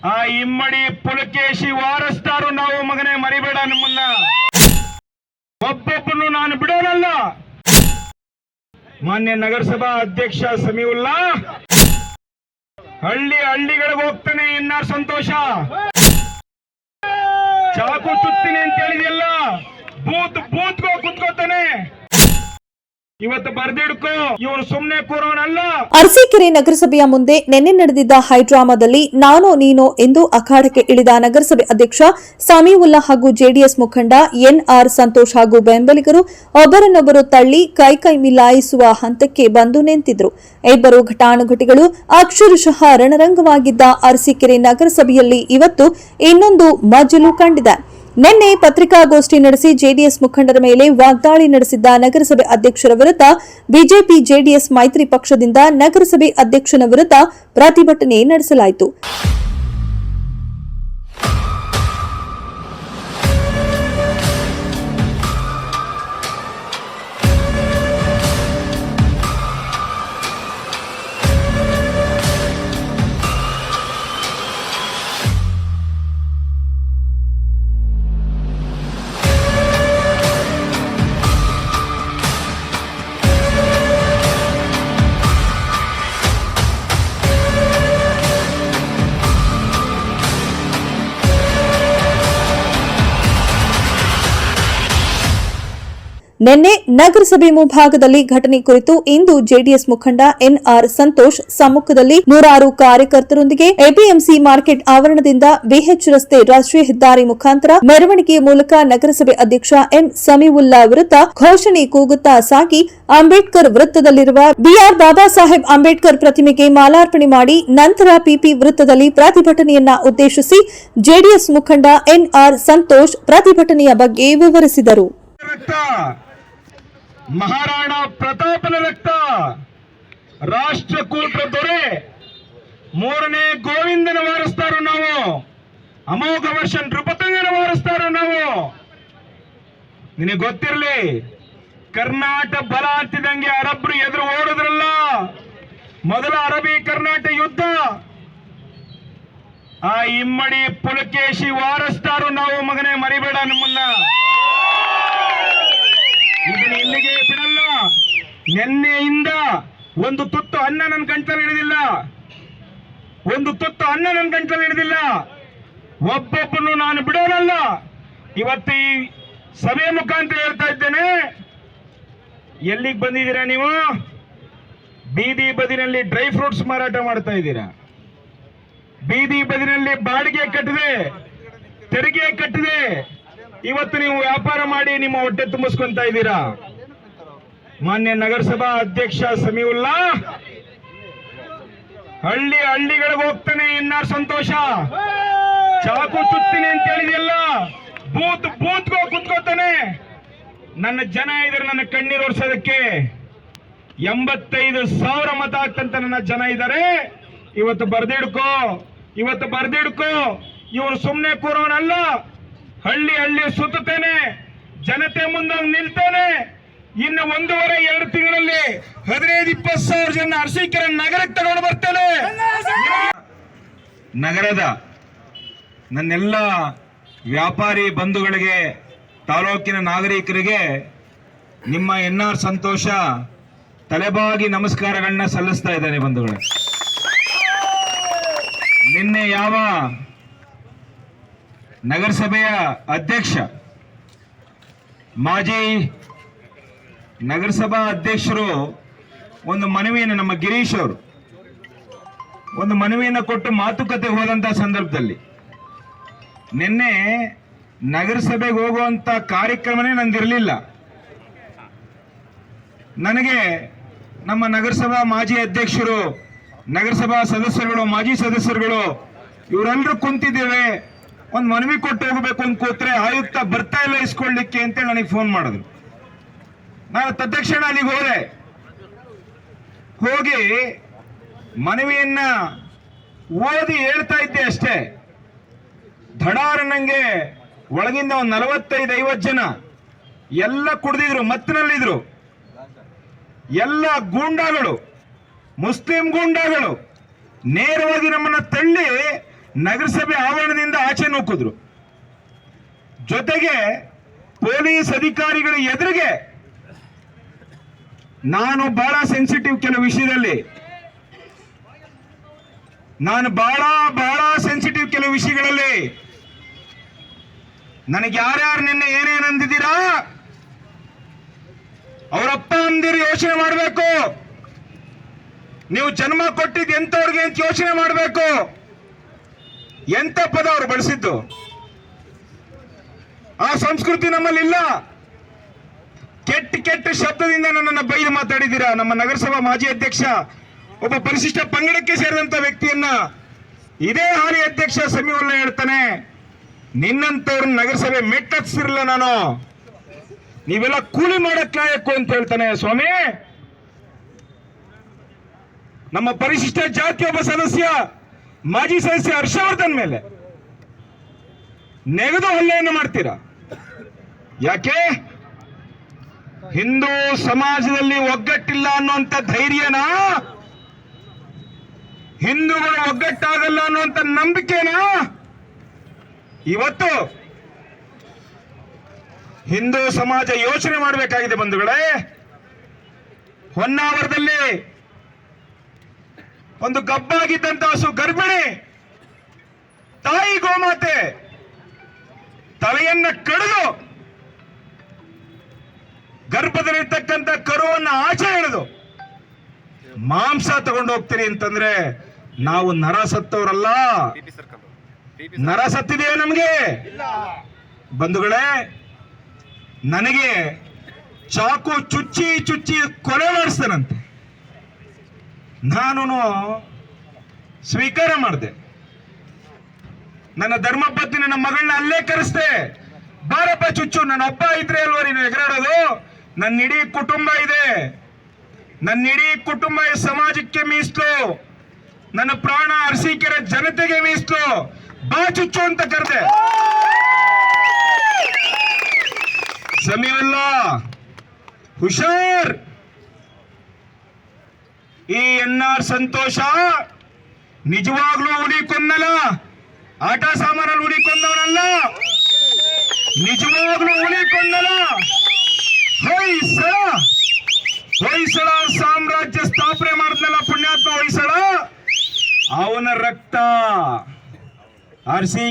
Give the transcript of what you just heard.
ಆ ಇಮ್ಮಡಿ ಪುಲಕೇಶಿ ವಾರಸ್ದಾರು ನಾವು ಮಗನೇ ಮರಿಬೇಡ ನಮ್ಮನ್ನ. ಒಬ್ಬೊಬ್ಬನು ನಾನು ಬಿಡೋನಲ್ಲ. ಮಾನ್ಯ ನಗರಸಭಾ ಅಧ್ಯಕ್ಷ ಸಮೀವುಲ್ಲಾ ಹಳ್ಳಿಗಳಿಗೆ ಹೋಗ್ತಾನೆ. ಎನ್ಆರ್ ಸಂತೋಷ ಚಾಕು ಚುತ್ತೀನಿ ಅಂತ ಹೇಳಿದೆಲ್ಲ, ಬೂತ್ಗೋ ಕುತ್ಕೋತಾನೆ. ಇವತ್ತು ಬರ್ದಿಡ್ಕೋ, ಇವರು ಸುಮ್ನೆ ಕೂರೋನಲ್ಲ. ಅರಸೀಕೆರೆ ನಗರಸಭೆಯ ಮುಂದೆ ನಿನ್ನೆ ನಡೆದಿದ್ದ ಹೈಡ್ರಾಮಾದಲ್ಲಿ ನಾನೋ ನೀನೋ ಎಂದು ಅಖಾಡಕ್ಕೆ ಇಳಿದ ನಗರಸಭೆ ಅಧ್ಯಕ್ಷ ಸಮೀವುಲ್ಲಾ ಹಾಗೂ ಜೆಡಿಎಸ್ ಮುಖಂಡ ಎನ್ಆರ್ ಸಂತೋಷ್ ಹಾಗೂ ಬೆಂಬಲಿಗರು ಒಬ್ಬರನ್ನೊಬ್ಬರು ತಳ್ಳಿ ಕೈ ಮಿಲಾಯಿಸುವ ಹಂತಕ್ಕೆ ಬಂದು ನಿಂತಿದ್ರು. ಇಬ್ಬರು ಘಟಾನುಘಟಿಗಳು ಅಕ್ಷರಶಃ ರಣರಂಗವಾಗಿದ್ದ ಅರಸೀಕೆರೆ ನಗರಸಭೆಯಲ್ಲಿ ಇವತ್ತು ಇನ್ನೊಂದು ಮಜಲು ಕಂಡಿದೆ. ನಿನ್ನೆ ಪತ್ರಿಕಾಗೋಷ್ಠಿ ನಡೆಸಿ ಜೆಡಿಎಸ್ ಮುಖಂಡರ ಮೇಲೆ ವಾಗ್ದಾಳಿ ನಡೆಸಿದ್ದ ನಗರಸಭೆ ಅಧ್ಯಕ್ಷರ ವಿರುದ್ಧ ಬಿಜೆಪಿ ಜೆಡಿಎಸ್ ಮೈತ್ರಿ ಪಕ್ಷದಿಂದ ನಗರಸಭೆ ಅಧ್ಯಕ್ಷನ ವಿರುದ್ಧ ಪ್ರತಿಭಟನೆ ನಡೆಸಲಾಯಿತು. ನಿನ್ನೆ ನಗರಸಭೆ ಮುಂಭಾಗದಲ್ಲಿ ಘಟನೆ ಕುರಿತು ಇಂದು ಜೆಡಿಎಸ್ ಮುಖಂಡ ಎನ್ಆರ್ ಸಂತೋಷ್ ಸಮ್ಮುಖದಲ್ಲಿ ನೂರಾರು ಕಾರ್ಯಕರ್ತರೊಂದಿಗೆ ಎಪಿಎಂಸಿ ಮಾರ್ಕೆಟ್ ಆವರಣದಿಂದ ಬಿಎಚ್ ರಸ್ತೆ ರಾಷ್ಟ್ರೀಯ ಹೆದ್ದಾರಿ ಮುಖಾಂತರ ಮೆರವಣಿಗೆಯ ಮೂಲಕ ನಗರಸಭೆ ಅಧ್ಯಕ್ಷ ಎನ್ ಸಮೀವುಲ್ಲಾ ವಿರುದ್ಧ ಘೋಷಣೆ ಕೂಗುತ್ತಾ ಸಾಗಿ ಅಂಬೇಡ್ಕರ್ ವೃತ್ತದಲ್ಲಿರುವ ಬಿಆರ್ ಬಾಬಾ ಸಾಹೇಬ್ ಅಂಬೇಡ್ಕರ್ ಪ್ರತಿಮೆಗೆ ಮಾಲಾರ್ಪಣೆ ಮಾಡಿ ನಂತರ ಪಿಪಿ ವೃತ್ತದಲ್ಲಿ ಪ್ರತಿಭಟನೆಯನ್ನ ಉದ್ದೇಶಿಸಿ ಜೆಡಿಎಸ್ ಮುಖಂಡ ಎನ್ಆರ್ ಸಂತೋಷ್ ಪ್ರತಿಭಟನೆಯ ಬಗ್ಗೆ ವಿವರಿಸಿದರು. ಮಹಾರಾಣಾ ಪ್ರತಾಪನ ರಕ್ತ, ರಾಷ್ಟ್ರಕೂಟರ ದೊರೆ ಮೂರನೇ ಗೋವಿಂದನ ವಾರಸ್ತಾರು ನಾವು, ಅಮೋಘ ವರ್ಷ ನೃಪತಂಗನ ವಾರಸ್ತಾರು ನಾವು. ನಿನಗೆ ಗೊತ್ತಿರಲಿ, ಕರ್ನಾಟಕ ಬಲ ಅಂತಿದಂಗೆ ಅರಬ್ರು ಎದುರು ಓಡಿದ್ರಲ್ಲ, ಮೊದಲ ಅರಬಿ ಕರ್ನಾಟಕ ಯುದ್ಧ. ಆ ಇಮ್ಮಡಿ ಪುಲಕೇಶಿ ವಾರಸ್ತಾರು ನಾವು ಮಗನೇ ಮರಿಬೇಡ ನಮ್ಮನ್ನ. ಇದನ್ನ ಇಲ್ಲಿಗೆ ಬಿಡಲ್ಲ. ನಿನ್ನೆಯಿಂದ ಒಂದು ತುತ್ತು ಅನ್ನ ನನ್ನ ಗಂಟಲು ಹಿಡಿದಿಲ್ಲ, ಒಂದು ತುತ್ತು ಅನ್ನ ನನ್ನ ಗಂಟಲು ಹಿಡಿದಿಲ್ಲ. ಒಬ್ಬೊಬ್ಬನು ನಾನು ಬಿಡೋನಲ್ಲ. ಇವತ್ತು ಈ ಸಭೆ ಮುಖಾಂತರ ಹೇಳ್ತಾ ಇದ್ದೇನೆ, ಎಲ್ಲಿಗೆ ಬಂದಿದ್ದೀರಾ ನೀವು? ಬೀದಿ ಬದಿನಲ್ಲಿ ಡ್ರೈ ಫ್ರೂಟ್ಸ್ ಮಾರಾಟ ಮಾಡ್ತಾ ಇದ್ದೀರಾ, ಬೀದಿ ಬದಿನಲ್ಲಿ ಬಾಡಿಗೆ ಕಟ್ಟಿದೆ, ತೆರಿಗೆ ಕಟ್ಟಿದೆ. ಇವತ್ತು ನೀವು ವ್ಯಾಪಾರ ಮಾಡಿ ನಿಮ್ಮ ಹೊಟ್ಟೆ ತುಂಬಿಸ್ಕೊಂತ ಇದ್ದೀರಾ. ಮಾನ್ಯ ನಗರಸಭಾ ಅಧ್ಯಕ್ಷ ಸಮೀವುಲ್ಲಾ ಹಳ್ಳಿಗಳಿಗೆ ಹೋಗ್ತಾನೆ. ಎನ್ಆರ್ ಸಂತೋಷ ಚಾಕು ಚುತ್ತೀನಿ ಅಂತ ಹೇಳಿದೆಲ್ಲ, ಬೂತ್ಗೋ ಕುತ್ಕೋತಾನೆ. ನನ್ನ ಜನ ಇದ್ದಾರೆ, ನನ್ನ ಕಣ್ಣೀರು ಒರೆಸೋದಕ್ಕೆ 85,000 ಮತ ಆಗ್ತಂತ ನನ್ನ ಜನ ಇದ್ದಾರೆ. ಇವತ್ತು ಬರ್ದಿಡ್ಕೋ, ಇವನು ಸುಮ್ನೆ ಕೂರೋನಲ್ಲ. ಹಳ್ಳಿ ಸುತ್ತುತ್ತೇನೆ, ಜನತೆ ಮುಂದೆ ನಿಲ್ತೇನೆ. ಇನ್ನು 1.5-2 ತಿಂಗಳಲ್ಲಿ 15-20 ಸಾವಿರ ಜನ ಅರಸೀಕೆರೆ ನಗರಕ್ಕೆ ತಗೊಂಡು ಬರ್ತೇನೆ. ನಗರದ ನನ್ನೆಲ್ಲ ವ್ಯಾಪಾರಿ ಬಂಧುಗಳಿಗೆ, ತಾಲೂಕಿನ ನಾಗರಿಕರಿಗೆ ನಿಮ್ಮ ಎನ್ಆರ್ ಸಂತೋಷ ತಲೆಬಾಗಿ ನಮಸ್ಕಾರಗಳನ್ನ ಸಲ್ಲಿಸ್ತಾ ಇದ್ದೇನೆ. ಬಂಧುಗಳೇ, ನಿನ್ನೆ ಯಾವ ನಗರಸಭೆಯ ಅಧ್ಯಕ್ಷ, ಮಾಜಿ ನಗರಸಭಾ ಅಧ್ಯಕ್ಷರು ಒಂದು ಮನವಿಯನ್ನು, ನಮ್ಮ ಗಿರೀಶ್ ಅವರು ಒಂದು ಮನವಿಯನ್ನು ಕೊಟ್ಟು ಮಾತುಕತೆ ಹೋದಂತ ಸಂದರ್ಭದಲ್ಲಿ, ನಿನ್ನೆ ನಗರಸಭೆಗೆ ಹೋಗುವಂತ ಕಾರ್ಯಕ್ರಮನೇ ನಂದಿರಲಿಲ್ಲ. ನನಗೆ ನಮ್ಮ ನಗರಸಭಾ ಮಾಜಿ ಅಧ್ಯಕ್ಷರು, ನಗರಸಭಾ ಸದಸ್ಯರುಗಳು, ಮಾಜಿ ಸದಸ್ಯರುಗಳು ಇವರೆಲ್ಲರೂ ಕುಂತಿದ್ದೇವೆ, ಒಂದು ಮನವಿ ಕೊಟ್ಟು ಹೋಗಬೇಕು ಅಂತ ಕೂತ್ರೆ ಆಯುಕ್ತ ಬರ್ತಾ ಇಲ್ಲ ಇಸ್ಕೊಳ್ಳಿಕ್ಕೆ ಅಂತೇಳಿ ನನಗೆ ಫೋನ್ ಮಾಡಿದ್ರು. ನಾನು ತತ್ಕ್ಷಣ ಅಲ್ಲಿಗೆ ಹೋಗಿ ಮನವಿಯನ್ನ ಓದಿ ಹೇಳ್ತಾ ಇದ್ದೆ ಅಷ್ಟೇ. ಧಡಾರ ನಂಗೆ ಒಳಗಿಂದ ಒಂದು 45-50 ಜನ ಎಲ್ಲ ಕುಡಿದಿದ್ರು, ಮತ್ತಿನಲ್ಲಿದ್ರು. ಎಲ್ಲ ಗೂಂಡಾಗಳು, ಮುಸ್ಲಿಂ ಗೂಂಡಾಗಳು ನೇರವಾಗಿ ನಮ್ಮನ್ನ ತಳ್ಳಿ ನಗರಸಭೆ ಆವರಣದಿಂದ ಆಚೆ ನೂಕಿದ್ರು. ಜೊತೆಗೆ ಪೊಲೀಸ್ ಅಧಿಕಾರಿಗಳ ಎದುರಿಗೆ ನಾನು ಬಹಳ ಸೆನ್ಸಿಟಿವ್ ಕೆಲವು ವಿಷಯದಲ್ಲಿ, ನಾನು ಬಹಳ ಸೆನ್ಸಿಟಿವ್ ಕೆಲವು ವಿಷಯಗಳಲ್ಲಿ ನನಗೆ ಯಾರ್ಯಾರು ನಿನ್ನೆ ಏನೇನು ಅಂದಿದ್ದೀರಾ ಅವರಪ್ಪ ಅಂದಿರು ಯೋಚನೆ ಮಾಡಬೇಕು. ನೀವು ಜನ್ಮ ಕೊಟ್ಟಿದ್ದು ಎಂತವ್ರಿಗೆ ಅಂತ ಯೋಚನೆ ಮಾಡಬೇಕು. ಎಂತ ಪದ ಅವರು ಬಳಸಿದ್ದು, ಆ ಸಂಸ್ಕೃತಿ ನಮ್ಮಲ್ಲಿ ಇಲ್ಲ. ಕೆಟ್ಟ ಶಬ್ದದಿಂದ ನನ್ನನ್ನು ಬೈದು ಮಾತಾಡಿದ್ದೀರಾ. ನಮ್ಮ ನಗರಸಭಾ ಮಾಜಿ ಅಧ್ಯಕ್ಷ, ಒಬ್ಬ ಪರಿಶಿಷ್ಟ ಪಂಗಡಕ್ಕೆ ಸೇರಿದಂತ ವ್ಯಕ್ತಿಯನ್ನ ಇದೇ ಹಾಲಿ ಅಧ್ಯಕ್ಷ ಸಮೀವುಲ್ಲಾ ಹೇಳ್ತಾನೆ, ನಿನ್ನಂತವ್ರನ್ನ ನಗರಸಭೆ ಮೆಟ್ಟಸಿರಲ್ಲ ನಾನು, ನೀವೆಲ್ಲ ಕೂಲಿ ಮಾಡಕ್ ಲಾಯಕ್ಕು ಅಂತ ಹೇಳ್ತಾನೆ. ಸ್ವಾಮಿ, ನಮ್ಮ ಪರಿಶಿಷ್ಟ ಜಾತಿ ಒಬ್ಬ ಸದಸ್ಯ, ಮಾಜಿ ಸದಸ್ಯ ಹರ್ಷವರ್ಧನ್ ಮೇಲೆ ನೆಗೆದು ಹಲ್ಲೆಯನ್ನು ಮಾಡ್ತೀರಾ. ಯಾಕೆ? ಹಿಂದೂ ಸಮಾಜದಲ್ಲಿ ಒಗ್ಗಟ್ಟಿಲ್ಲ ಅನ್ನುವಂತ ಧೈರ್ಯನಾ? ಹಿಂದೂಗಳು ಒಗ್ಗಟ್ಟಾಗಲ್ಲ ಅನ್ನುವಂತ ನಂಬಿಕೆನಾ? ಇವತ್ತು ಹಿಂದೂ ಸಮಾಜ ಯೋಚನೆ ಮಾಡಬೇಕಾಗಿದೆ ಬಂಧುಗಳೇ. ಹೊನ್ನಾವರದಲ್ಲಿ ಒಂದು ಗಬ್ಬಾಗಿದ್ದಂತ ಹಸು ಗರ್ಭಿಣಿ ತಾಯಿ ಗೋಮಾತೆ ತಲೆಯನ್ನ ಕಡಿದು ಗರ್ಭದಲ್ಲಿರ್ತಕ್ಕಂಥ ಕರುವನ್ನ ಆಚೆ ಎಳೆದು ಮಾಂಸ ತಗೊಂಡು ಹೋಗ್ತೀರಿ ಅಂತಂದ್ರೆ ನಾವು ನರ ಸತ್ತವರಲ್ಲ. ನರ ಸತ್ತಿದೆಯೇ ನಮಗೆ? ಬಂಧುಗಳೇ, ನನಗೆ ಚಾಕು ಚುಚ್ಚಿ ಕೊಲೆ ಮಾಡಿಸ್ತಾನಂತೆ. ನಾನು ಸ್ವೀಕಾರ ಮಾಡಿದೆ. ನನ್ನ ಧರ್ಮಪತ್ನಿ ನನ್ನ ಮಗಳನ್ನ ಅಲ್ಲೇ ಕರೆಸ್ದೆ. ಬಾರಪ್ಪ ಚುಚ್ಚು, ನನ್ನ ಒಬ್ಬ ಇದ್ರೆ ಅಲ್ವಾ ನೀನು ಎಗರಾಡೋದು? ನನ್ನ ಇಡೀ ಕುಟುಂಬ ಇದೆ, ನನ್ನ ಇಡೀ ಕುಟುಂಬ ಈ ಸಮಾಜಕ್ಕೆ ಮೀಸಲು, ನನ್ನ ಪ್ರಾಣ ಅರಸೀಕೆರೆ ಜನತೆಗೆ ಮೀಸಲು, ಬಾ ಚುಚ್ಚು ಅಂತ ಕರೆದೆ. ಸಮೀವುಲ್ಲಾ ಹುಷಾರ್, ಈ NR ಸಂತೋಷ ನಿಜವಾಗ್ಲೂ ಹುಲಿ ಕೊಂದಲ್ಲ, ಆಟ ಸಾಮಾನಲ್ಲಿ ಹುಲಿ ಕೊಂದವನಲ್ಲ, ನಿಜವಾಗ್ಲೂ ಹುಲಿ ಕೊಂದಲ್ಲ. ಹೊಯ್ಸಳ ಸಾಮ್ರಾಜ್ಯ ಸ್ಥಾಪನೆ ಮಾಡಿದ್ನಲ್ಲ ಪುಣ್ಯಾತ್ಮ ಹೊಯ್ಸಳ, ಅವನ ರಕ್ತ ಅರಸೀಕೆರೆ